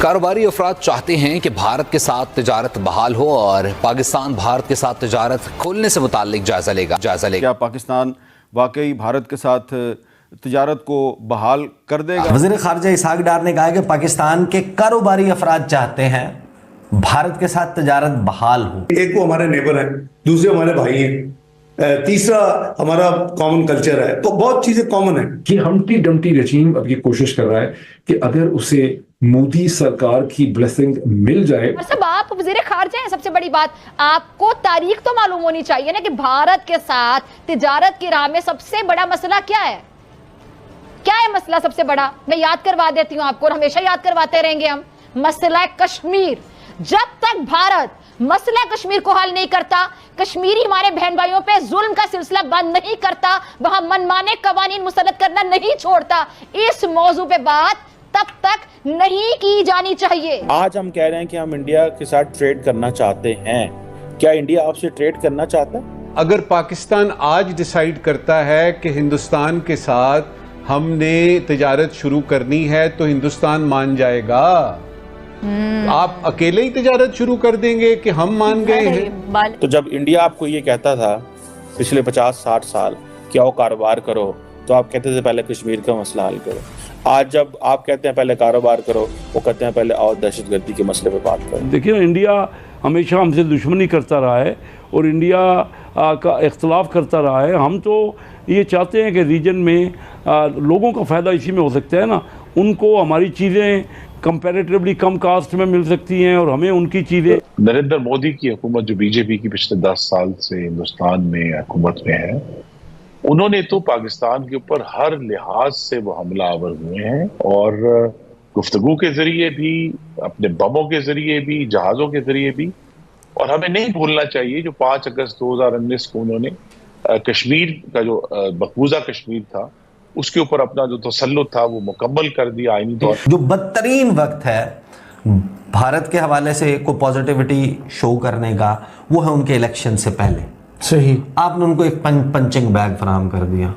कारोबारी अफराद चाहते हैं कि भारत के साथ तिजारत बहाल हो और पाकिस्तान भारत के साथ तिजारत खोलने से मुताल्लिक जायजा लेगा। क्या पाकिस्तान वाकई भारत के साथ तिजारत को बहाल कर देगा? वज़ीर ख़ारिजा इसहाक डार ने कहा है कि पाकिस्तान के कारोबारी अफराद चाहते हैं भारत के साथ तिजारत बहाल हो। एक वो हमारे नेबर हैं, दूसरे हमारे भाई हैं, तीसरा हमारा कॉमन कल्चर है, तो बहुत चीजें कॉमन है। कि हम्टी डम्टी रजीम अब ये कोशिश कर रहा है कि अगर उसे मोदी सरकार की ब्लेसिंग मिल जाए। सब आप वज़ीर ख़ारिजा हैं, सबसे बड़ी बात आपको तारीख तो मालूम होनी चाहिए ना कि भारत के साथ तिजारत की राह में सबसे बड़ा मसला क्या है। क्या है मसला सबसे बड़ा? मैं याद करवा देती हूँ आपको और हमेशा याद करवाते रहेंगे हम। मसला कश्मीर। जब तक भारत मसला कश्मीर को हल नहीं करता, कश्मीरी हमारे बहन भाइयों पे जुल्म का सिलसिला बंद नहीं करता, वहां मनमाने कवानीन मुसल्लत करना नहीं छोड़ता, इस मौजू पे बात तब तक नहीं की जानी चाहिए। आज हम कह रहे हैं कि हम इंडिया के साथ ट्रेड करना चाहते हैं। क्या इंडिया आपसे ट्रेड करना चाहता है? अगर पाकिस्तान आज डिसाइड करता है कि हिंदुस्तान के साथ हमने तिजारत शुरू करनी है तो हिंदुस्तान मान जाएगा। आप अकेले ही तिजारत शुरू कर देंगे कि हम मान गए हैं? तो जब इंडिया आपको ये कहता था पिछले 50-60 साल कि आओ कारोबार करो, तो आप कहते थे पहले कश्मीर का मसला हल करो। आज जब आप कहते हैं पहले कारोबार करो, वो कहते हैं पहले आओ दहशतगर्दी के मसले पे बात करो। देखिए ना, इंडिया हमेशा हमसे दुश्मनी करता रहा है और इंडिया का इख्तलाफ करता रहा है। हम तो ये चाहते हैं कि रीजन में लोगों का फ़ायदा इसी में हो सकता है ना, उनको हमारी चीज़ें कंपैरेटिवली कम कास्ट में मिल सकती हैं और हमें उनकी चीज़ें। नरेंद्र मोदी की हुकूमत जो बीजेपी की पिछले 10 साल से हिंदुस्तान में हुकूमत में है, उन्होंने तो पाकिस्तान के ऊपर हर लिहाज से वो हमलावर हुए हैं और गुफ्तगू के जरिए भी, अपने बमों के जरिए भी, जहाज़ों के जरिए भी। और हमें नहीं भूलना चाहिए जो 5 अगस्त 2019 को उन्होंने कश्मीर का जो मकबूजा कश्मीर था उसके ऊपर अपना जो तसल्लुत था वो मुकम्मल कर दिया आईनी तौर। जो बदतरीन वक्त है भारत के हवाले से को पॉजिटिविटी शो करने का, वो है उनके इलेक्शन से पहले। सही, आपने उनको एक पंचिंग बैग फराहम कर दिया,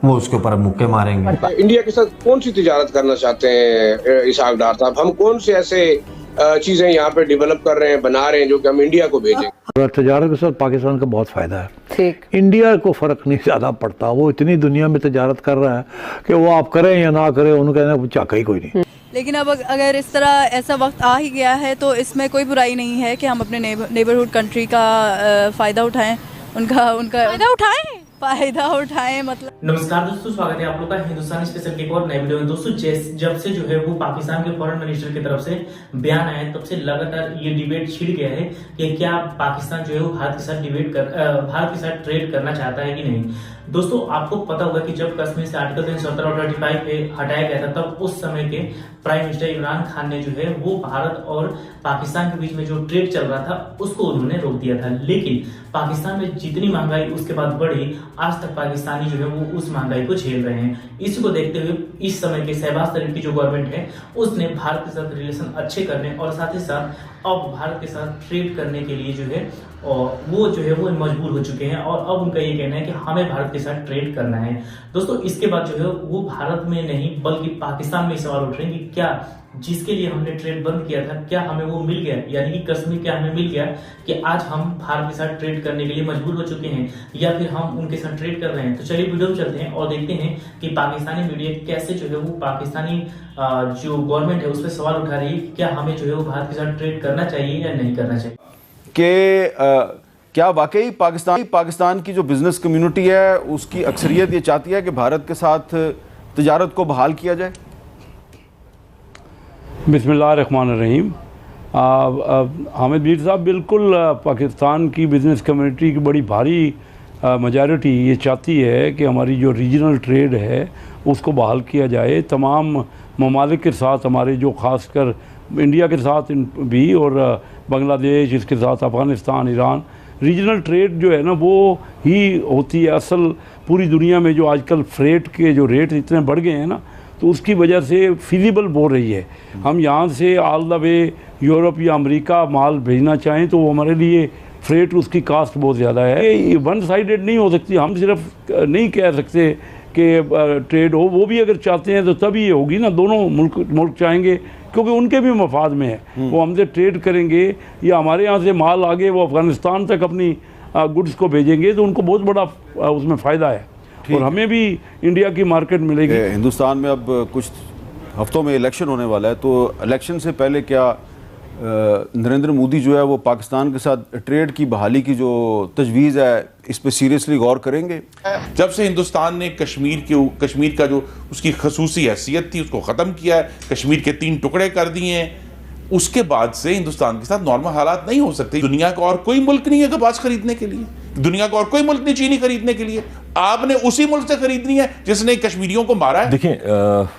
वो उसके ऊपर मुक्के मारेंगे। इंडिया के साथ कौन सी तिजारत करना चाहते हैं इसहाक डार साहब? हम कौन से ऐसे चीजें यहाँ पे डेवलप कर रहे हैं, बना रहे हैं जो कि हम इंडिया को भेजें? तिजारत के साथ पाकिस्तान का बहुत फायदा है। ठीक, इंडिया को फर्क नहीं ज्यादा पड़ता, वो इतनी दुनिया में तिजारत कर रहा है कि वो आप करें या ना करें, उन्होंने कहना चाका ही कोई नहीं। लेकिन अब अगर इस तरह ऐसा वक्त आ ही गया है तो इसमें कोई बुराई नहीं है कि हम अपने नेबरहुड कंट्री का फ़ायदा उठाएं, उनका फ़ायदा उठाएं मतलब। नमस्कार दोस्तों, स्वागत है आप लोग का हिंदुस्तान स्पेशल की एक और नई वीडियो में। दोस्तों जब से जो है वो पाकिस्तान के फॉरेन मिनिस्टर की तरफ से बयान आया है, तब से लगातार ये डिबेट छिड़ गया है कि क्या पाकिस्तान जो है वो भारत के साथ ट्रेड करना चाहता है कि नहीं। दोस्तों आपको पता होगा कि जब कश्मीर से आर्टिकल 370 और 35 पे हटाया गया था, तब उस समय के प्राइम मिनिस्टर इमरान खान ने जो है वो भारत और पाकिस्तान के बीच में जो ट्रेड चल रहा था उसको उन्होंने रोक दिया था। लेकिन पाकिस्तान में जितनी महंगाई उसके बाद बढ़ी, आज तक पाकिस्तानी जो है वो उस महंगाई को झेल रहे हैं। इसी को देखते हुए इस समय के शहबाज शरीफ की जो गवर्नमेंट है उसने भारत के साथ रिलेशन अच्छे करने और साथ ही साथ अब भारत के साथ ट्रेड करने के लिए जो है और वो जो है वो मजबूर हो चुके हैं और अब उनका ये कहना है कि हमें भारत के साथ ट्रेड करना है। दोस्तों इसके बाद जो है वो भारत में नहीं बल्कि पाकिस्तान में सवाल उठ रहे हैं कि क्या जिसके लिए हमने ट्रेड बंद किया था क्या हमें वो मिल गया, यानी कि कश्मीर क्या हमें मिल गया कि आज हम भारत के साथ ट्रेड करने के लिए मजबूर हो चुके हैं या फिर हम उनके साथ ट्रेड कर रहे हैं। तो चलिए वीडियो में चलते हैं और देखते हैं कि पाकिस्तानी मीडिया कैसे जो है वो पाकिस्तानी जो गवर्नमेंट है उस पर सवाल उठा रही है कि क्या हमें जो है वो भारत के साथ ट्रेड करना चाहिए या नहीं करना चाहिए। कि क्या वाकई पाकिस्तान की जो बिजनेस कम्युनिटी है उसकी अक्सरियत ये चाहती है कि भारत के साथ तिजारत को बहाल किया जाए? बिस्मिल्लाहिर्रहमानिर्रहीम। हामिद मीर साहब, बिल्कुल पाकिस्तान की बिज़नेस कम्युनिटी की बड़ी भारी मेजॉरिटी ये चाहती है कि हमारी जो रीजनल ट्रेड है उसको बहाल किया जाए। तमाम ममालिक के साथ हमारे जो ख़ासकर इंडिया के साथ भी और बांग्लादेश, इसके साथ अफ़गानिस्तान, ईरान, रीजनल ट्रेड जो है ना वो ही होती है असल। पूरी दुनिया में जो आजकल फ्रेट के जो रेट इतने बढ़ गए हैं ना, तो उसकी वजह से फिजिबल हो रही है। हम यहाँ से ऑल द वे यूरोप या अमेरिका माल भेजना चाहें तो वो हमारे लिए फ्रेट उसकी कास्ट बहुत ज़्यादा है। वन साइडेड नहीं हो सकती, हम सिर्फ नहीं कह सकते कि ट्रेड हो, वो भी अगर चाहते हैं तो तभी ये होगी ना। दोनों मुल्क चाहेंगे क्योंकि उनके भी मफाद में है। वो हमसे ट्रेड करेंगे या हमारे यहाँ से माल आगे वो अफ़गानिस्तान तक अपनी गुड्स को भेजेंगे तो उनको बहुत बड़ा उसमें फ़ायदा है और हमें भी इंडिया की मार्केट मिलेगी। हिंदुस्तान में अब कुछ हफ्तों में इलेक्शन होने वाला है, तो इलेक्शन से पहले क्या नरेंद्र मोदी जो है वो पाकिस्तान के साथ ट्रेड की बहाली की जो तजवीज़ है इस पर सीरियसली गौर करेंगे? जब से हिंदुस्तान ने कश्मीर का जो उसकी खसूसी हैसियत थी उसको ख़त्म किया है, कश्मीर के 3 टुकड़े कर दिए हैं, उसके बाद से हिंदुस्तान के साथ नॉर्मल हालात नहीं हो सकते। दुनिया का और कोई मुल्क नहीं है कपास खरीदने के लिए, दुनिया का और कोई मुल्क नहीं चीनी खरीदने के लिए, आपने उसी मुल्क से खरीदनी है जिसने कश्मीरियों को मारा है। देखिए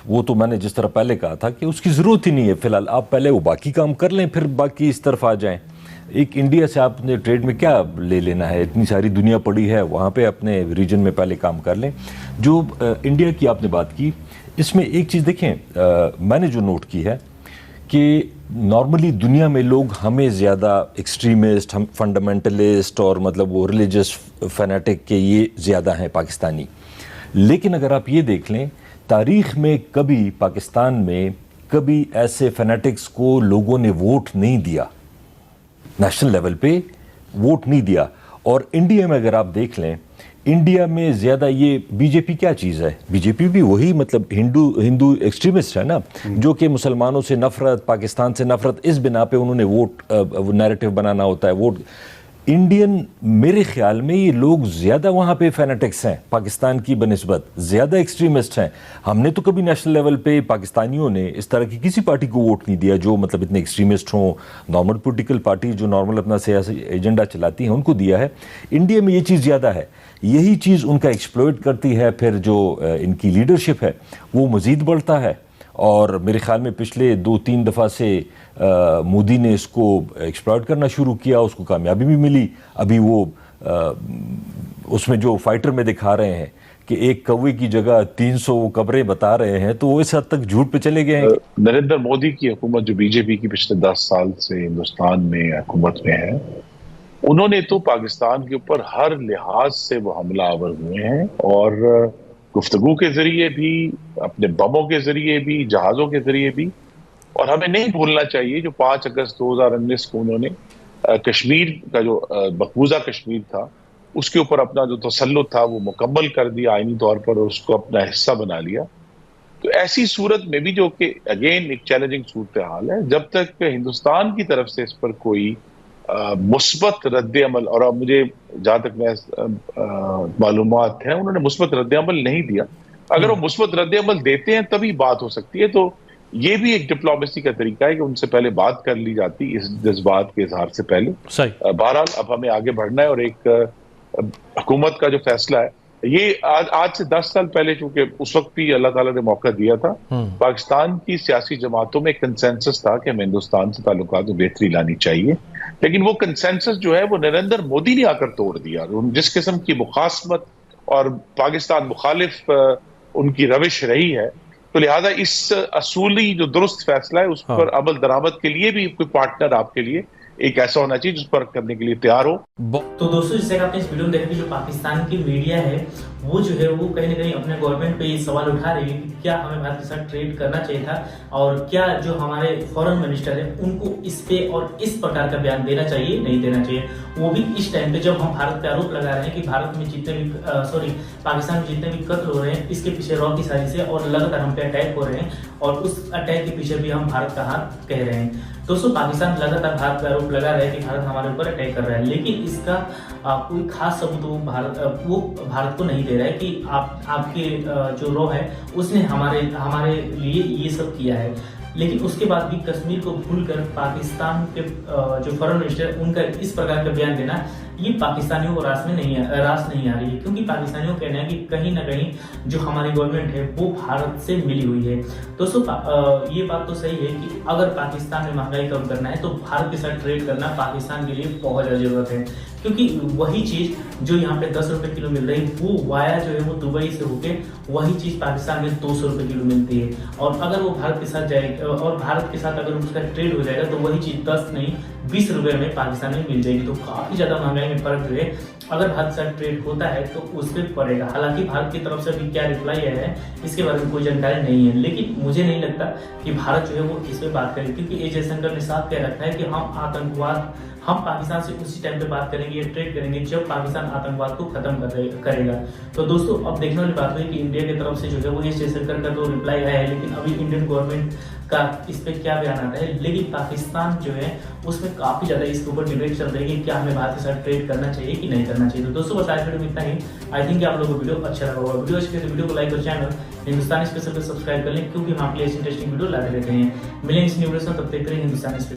वो तो मैंने जिस तरह पहले कहा था कि उसकी जरूरत ही नहीं है फिलहाल, आप पहले वो बाकी काम कर लें फिर बाकी इस तरफ आ जाएं। एक इंडिया से आपने ट्रेड में क्या ले लेना है, इतनी सारी दुनिया पड़ी है, वहाँ पे अपने रीजन में पहले काम कर लें। जो इंडिया की आपने बात की, इसमें एक चीज़ देखें, मैंने जो नोट की है कि नॉर्मली दुनिया में लोग हमें ज़्यादा एक्सट्रीमिस्ट, हम फंडामेंटलिस्ट और मतलब वो रिलीजियस फैनेटिक के ये ज़्यादा हैं पाकिस्तानी। लेकिन अगर आप ये देख लें, तारीख़ में कभी पाकिस्तान में कभी ऐसे फैनेटिक्स को लोगों ने वोट नहीं दिया, नेशनल लेवल पे वोट नहीं दिया। और इंडिया में अगर आप देख लें, इंडिया में ज़्यादा ये बीजेपी क्या चीज़ है, बीजेपी भी वही मतलब हिंदू एक्सट्रीमिस्ट है ना, जो कि मुसलमानों से नफरत, पाकिस्तान से नफरत, इस बिना पे उन्होंने वोट नैरेटिव बनाना होता है वोट। इंडियन मेरे ख्याल में ये लोग ज़्यादा वहाँ पे फैनेटिक्स हैं, पाकिस्तान की बनिस्बत ज़्यादा एक्सट्रीमिस्ट हैं। हमने तो कभी नेशनल लेवल पे पाकिस्तानियों ने इस तरह की किसी पार्टी को वोट नहीं दिया जो मतलब इतने एक्सट्रीमिस्ट हों। नॉर्मल पॉलिटिकल पार्टी जो नॉर्मल अपना सियासी एजेंडा चलाती हैं उनको दिया है। इंडिया में ये चीज़ ज़्यादा है, यही चीज़ उनका एक्सप्लॉइट करती है, फिर जो इनकी लीडरशिप है वो मज़ीद बढ़ता है। और मेरे ख्याल में पिछले 2-3 दफ़ा से मोदी ने इसको एक्सप्लॉइट करना शुरू किया, उसको कामयाबी भी मिली। अभी वो उसमें जो फाइटर में दिखा रहे हैं कि एक कौवे की जगह 300 कब्रें बता रहे हैं, तो वो इस हद तक झूठ पे चले गए हैं। नरेंद्र मोदी की हुकूमत जो बीजेपी की पिछले 10 साल से हिंदुस्तान में हुकूमत में है, उन्होंने तो पाकिस्तान के ऊपर हर लिहाज से वो हमलावर हुए हैं और गुफ्तगू के जरिए भी, अपने बमों के जरिए भी, जहाज़ों के जरिए भी। और हमें नहीं भूलना चाहिए जो 5 अगस्त 2019 को उन्होंने कश्मीर का जो मकबूजा कश्मीर था उसके ऊपर अपना जो तसल्लुत था वो मुकम्मल कर दिया आईनी तौर पर और उसको अपना हिस्सा बना लिया। तो ऐसी सूरत में भी जो कि अगेन एक चैलेंजिंग सूरत हाल है, जब तक हिंदुस्तान की तरफ से इस पर कोई मुस्बत रद्द-ए-अमल, और अब मुझे जहाँ तक मैं मालूमात है उन्होंने मुस्बत रद्द-ए-अमल नहीं दिया। अगर वो मुस्बत रद्द-ए-अमल देते हैं तभी बात हो सकती है। तो ये भी एक डिप्लोमेसी का तरीका है कि उनसे पहले बात कर ली जाती इस जज्बात के इजहार से पहले। बहरहाल अब हमें आगे बढ़ना है और एक हुकूमत का जो फैसला है ये आज से 10 साल पहले, चूंकि उस वक्त भी अल्लाह ताला ने मौका दिया था, पाकिस्तान की सियासी जमातों में कंसेंसस था कि हमें हिंदुस्तान से ताल्लुकात में बेहतरी लानी चाहिए। लेकिन वो कंसेंसस जो है वो नरेंद्र मोदी ने आकर तोड़ दिया। जिस किस्म की मुखासमत और पाकिस्तान मुखालिफ उनकी रविश रही है, तो लिहाजा इस असूली जो दुरुस्त फैसला है उस पर अमल दरामद के लिए भी कोई पार्टनर आपके लिए एक ऐसा होना चाहिए जिस पर करने के लिए तैयार हो। तो दोस्तों, जैसे कि आपने इस वीडियो में देखा कि जो पाकिस्तान की मीडिया है वो जो है वो कहीं ना कहीं अपने गवर्नमेंट पे ये सवाल उठा रही है कि क्या हमें भारत के साथ ट्रेड करना चाहिए था और क्या जो हमारे फॉरेन मिनिस्टर है उनको इस पे और इस प्रकार का बयान देना चाहिए, नहीं देना चाहिए। वो भी इस टाइम पे जब हम भारत पे आरोप लगा रहे हैं कि भारत में जितने भी पाकिस्तान में जितने भी कत्ल हो रहे हैं इसके पीछे रॉ की साजिश है और लगातार हम पे अटैक हो रहे हैं और उस अटैक के पीछे भी हम भारत का हाथ कह रहे हैं। दोस्तों, पाकिस्तान लगातार भारत पे आरोप लगा रहा है कि भारत हमारे ऊपर अटैक कर रहा है, लेकिन इसका कोई खास सबूत वो भारत को नहीं दे रहा है कि आपके जो रॉ है उसने हमारे लिए ये सब किया है। लेकिन उसके बाद भी कश्मीर को भूलकर पाकिस्तान के जो फॉरेन मिनिस्टर उनका इस प्रकार का बयान देना, ये पाकिस्तानियों को रास नहीं आ रही है, क्योंकि पाकिस्तानियों का कहना है कि कहीं ना कहीं जो हमारी गवर्नमेंट है वो भारत से मिली हुई है। दोस्तों, ये बात तो सही है कि अगर पाकिस्तान में महंगाई कम करना है तो भारत के साथ ट्रेड करना पाकिस्तान के लिए बहुत ज़्यादा जरूरत है, क्योंकि वही चीज़ जो यहाँ पे 10 रुपये किलो मिल रही है वो वाया जो है वो दुबई से होके वही चीज़ पाकिस्तान में 200 रुपये किलो मिलती है। और अगर वो भारत के साथ जाएगी और भारत के साथ अगर उसका ट्रेड हो जाएगा तो वही चीज़ 10 नहीं 20 रुपये में पाकिस्तान में मिल जाएगी। तो काफ़ी ज़्यादा महंगाई में फर्क जो है अगर भारत के साथ ट्रेड होता है तो उस पर पड़ेगा। हालांकि भारत की तरफ से अभी क्या रिप्लाई आया है इसके बारे में कोई जानकारी नहीं है, लेकिन मुझे नहीं लगता कि भारत जो है वो इस पर बात करेगा, क्योंकि एस जयशंकर ने साफ कह रखा है कि हम पाकिस्तान से उसी टाइम पे बात करेंगे, ट्रेड करेंगे जब पाकिस्तान आतंकवाद को खत्म करेगा। तो दोस्तों अब देखने वाली बात हुई कि इंडिया की तरफ से जो है वो एस जयशंकर का तो रिप्लाई आया है, लेकिन अभी इंडियन गवर्नमेंट का इस पे क्या बयान आता है। लेकिन पाकिस्तान जो है उसमें काफी ज्यादा इसके ऊपर डिबेट चल रही है कि क्या हमें भारत के साथ ट्रेड करना चाहिए कि नहीं करना चाहिए। तो दोस्तों बस आज वीडियो में इतना ही। आई थिंक आप लोगों को वीडियो अच्छा लगा होगा। वीडियो अच्छी लगे तो वीडियो को लाइक और चैनल हिंदुस्तानी स्पेशल पे सब्सक्राइब कर लें, क्योंकि हम आपके लिए इंटरेस्टिंग वीडियो लाते रहते हैं। मिलेंगे इस न्यू वीडियो में, तब तक के लिए हिंदुस्तानी